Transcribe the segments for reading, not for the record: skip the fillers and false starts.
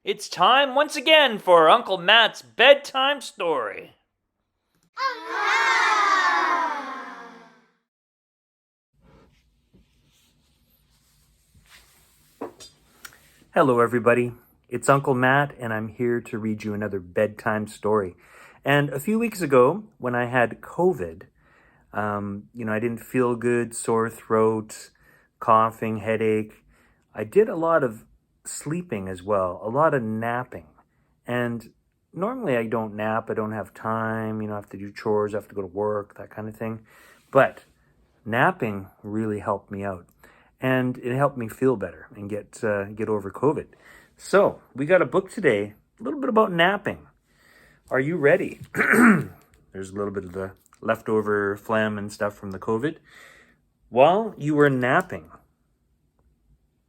It's time once again for Uncle Matt's bedtime story. Hello, everybody. It's Uncle Matt, and I'm here to read you another bedtime story. And a few weeks ago, when I had COVID, I didn't feel good, sore throat, coughing, headache. I did a lot of sleeping as well, a lot of napping. And normally I don't nap, I don't have time, I have to do chores, I have to go to work, that kind of thing. But napping really helped me out. And it helped me feel better and get over COVID. So we got a book today, a little bit about napping. Are you ready? There's a little bit of the leftover phlegm and stuff from the COVID. While you were napping.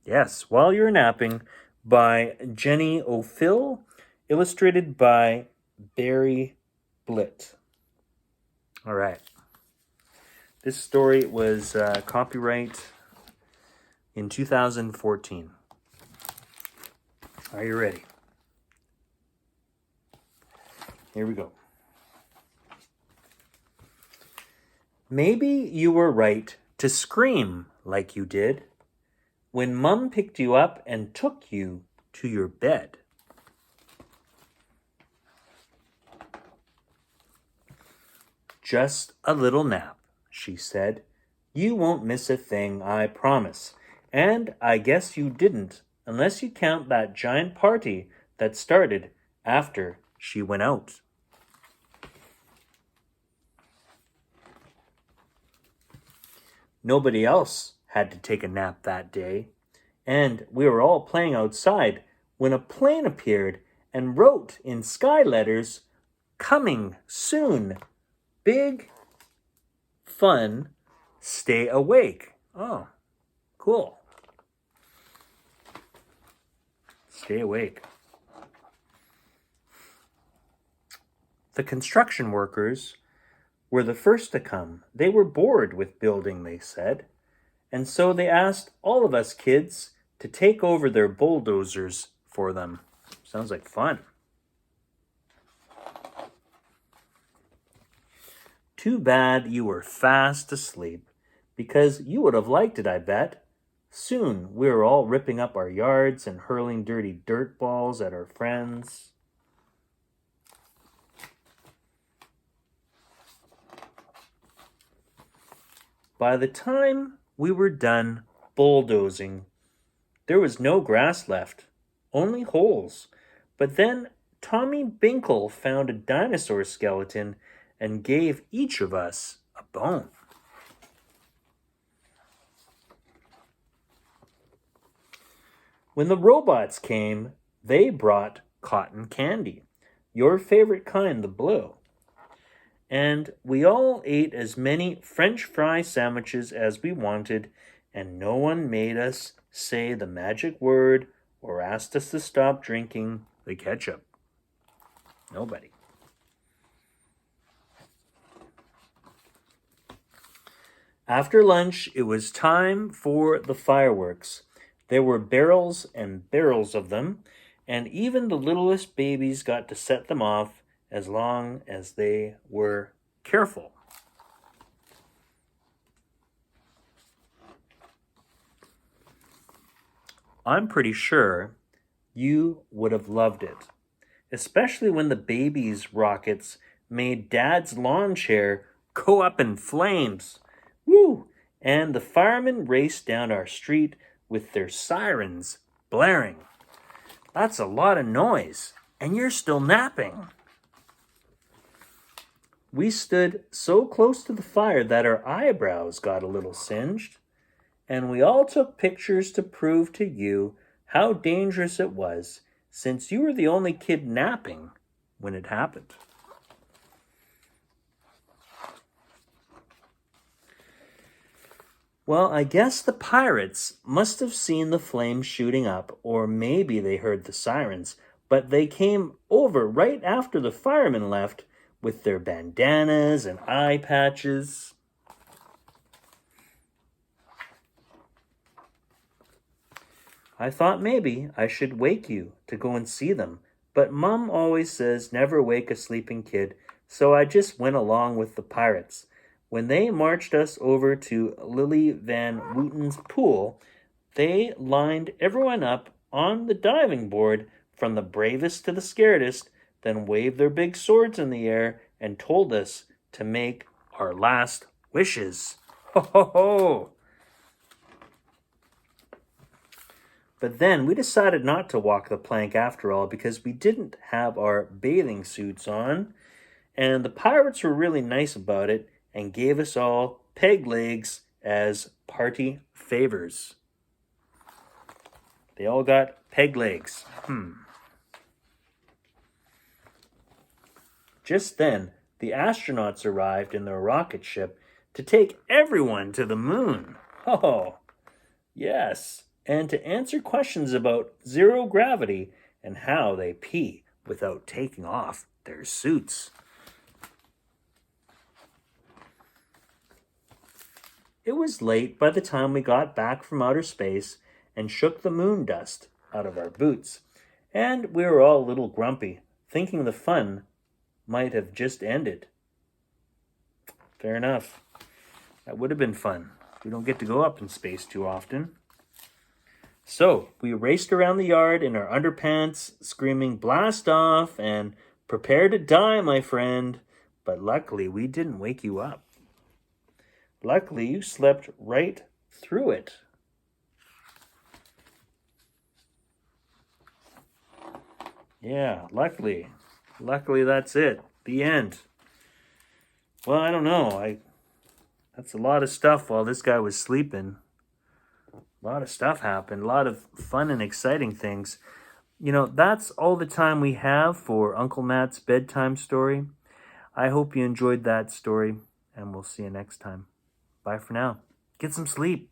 Yes, While You Were Napping by Jenny Offill, illustrated by Barry Blitt. All right. This story was copyright in 2014. Are you ready? Here we go. Maybe you were right to scream like you did when Mum picked you up and took you to your bed. Just a little nap, she said. You won't miss a thing, I promise. And I guess you didn't, unless you count that giant party that started after she went out. Nobody else had to take a nap that day, and we were all playing outside when a plane appeared and wrote in sky letters, "Coming soon. Big fun. Stay awake." Oh, cool. Stay awake. The construction workers were the first to come. They were bored with building, they said. And so they asked all of us kids to take over their bulldozers for them. Sounds like fun. Too bad you were fast asleep, because you would have liked it, I bet. Soon we were all ripping up our yards and hurling dirty dirt balls at our friends. By the time we were done bulldozing, there was no grass left, only holes. But then Tommy Binkle found a dinosaur skeleton and gave each of us a bone. When the robots came, they brought cotton candy, your favorite kind, the blue. And we all ate as many French fry sandwiches as we wanted, and no one made us say the magic word or asked us to stop drinking the ketchup. Nobody. After lunch, it was time for the fireworks. There were barrels and barrels of them, and even the littlest babies got to set them off as long as they were careful. I'm pretty sure you would have loved it, especially when the babies' rockets made Dad's lawn chair go up in flames. Woo! And the firemen raced down our street with their sirens blaring. That's a lot of noise, and you're still napping. We stood so close to the fire that our eyebrows got a little singed, and we all took pictures to prove to you how dangerous it was, since you were the only kid napping when it happened. Well, I guess the pirates must have seen the flames shooting up, or maybe they heard the sirens, but they came over right after the firemen left with their bandanas and eye patches. I thought maybe I should wake you to go and see them, but Mum always says never wake a sleeping kid, so I just went along with the pirates. When they marched us over to Lily Van Wooten's pool, they lined everyone up on the diving board from the bravest to the scaredest, then waved their big swords in the air and told us to make our last wishes. Ho ho ho! But then we decided not to walk the plank after all because we didn't have our bathing suits on, and the pirates were really nice about it and gave us all peg legs as party favors. They all got peg legs. Just then, the astronauts arrived in their rocket ship to take everyone to the moon. Oh, yes, and to answer questions about zero gravity and how they pee without taking off their suits. It was late by the time we got back from outer space and shook the moon dust out of our boots, and we were all a little grumpy, thinking the fun might have just ended. Fair enough. That would have been fun. We don't get to go up in space too often. So we raced around the yard in our underpants, screaming, "Blast off!" and "Prepare to die, my friend." But luckily, we didn't wake you up. Luckily, you slept right through it. Yeah, luckily. Luckily, that's it. The end. Well, I don't know. That's a lot of stuff while this guy was sleeping. A lot of stuff happened. A lot of fun and exciting things. That's all the time we have for Uncle Matt's bedtime story. I hope you enjoyed that story, and we'll see you next time. Bye for now. Get some sleep.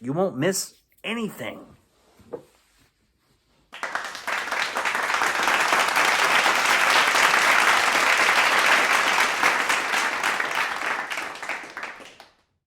You won't miss anything.